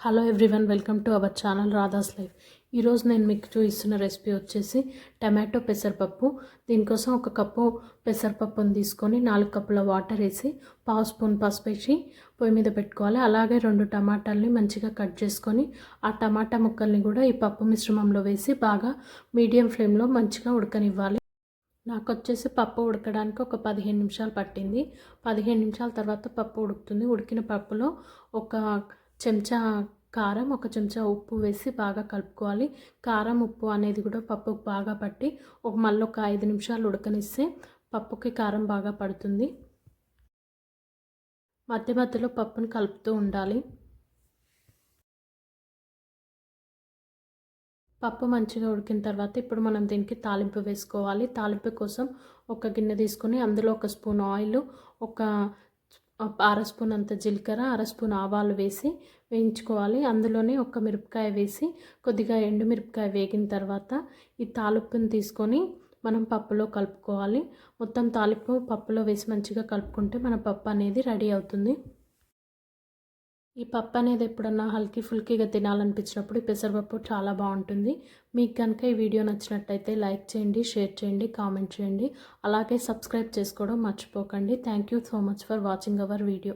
Hello everyone, welcome to our channel Radha's life. ఈరోజు నేను మీకు చూపిస్తున్న రెసిపీ వచ్చేసి టమాటో పెసరపప్పు. దీనికోసం ఒక కప్పు పెసరపప్పును తీసుకొని 4 కప్పుల వాటర్ వేసి 1/2 స్పూన్ పసుపు వేసి పొయ్యి మీద పెట్టుకోవాలి. అలాగే 2 టమాటాలని మంచిగా కట్ చేసుకొని ఆ టమాటా ముక్కల్ని కూడా ఈ పప్పు మిశ్రమంలో వేసి బాగా మీడియం ఫ్లేమ్లో మంచిగా ఉడకనివ్వాలి. నాకు వచ్చేసి పప్పు ఉడకడానికి ఒక 15 నిమిషాలు పట్టింది. 15 నిమిషాల తర్వాత పప్పు ఉడుకుతుంది. ఉడికిన పప్పులో ఒక చెంచా కారం, ఒక చెంచా ఉప్పు వేసి బాగా కలుపుకోవాలి. కారం ఉప్పు అనేది కూడా పప్పుకు బాగా పట్టి మళ్ళీ ఒక 5 నిమిషాలు ఉడకనిస్తే పప్పుకి కారం బాగా పడుతుంది. మధ్య మధ్యలో పప్పును కలుపుతూ ఉండాలి. పప్పు మంచిగా ఉడికిన తర్వాత ఇప్పుడు మనం దీనికి తాలింపు వేసుకోవాలి. తాలింపు కోసం ఒక గిన్నె తీసుకొని అందులో 1 స్పూన్ ఆయిల్, ఒక 1/2 స్పూన్ అంత జీలకర్ర, 1/2 స్పూన్ ఆవాలు వేసి వేయించుకోవాలి. అందులోనే 1 మిరపకాయ వేసి కొద్దిగా ఎండుమిరపకాయ వేగిన తర్వాత ఈ తాలింపుని తీసుకొని మనం పప్పులో కలుపుకోవాలి. మొత్తం తాలింపు పప్పులో వేసి మంచిగా కలుపుకుంటే మన పప్పు అనేది రెడీ అవుతుంది. ఈ పప్పు అనేది ఎప్పుడన్నా హల్కీ ఫుల్కీగా తినాలనిపించినప్పుడు ఈ పెసరపప్పు చాలా బాగుంటుంది. మీకు కనుక ఈ వీడియో నచ్చినట్టయితే లైక్ చేయండి, షేర్ చేయండి, కామెంట్ చేయండి. అలాగే సబ్స్క్రైబ్ చేసుకోవడం మర్చిపోకండి. Thank you so much for watching our video.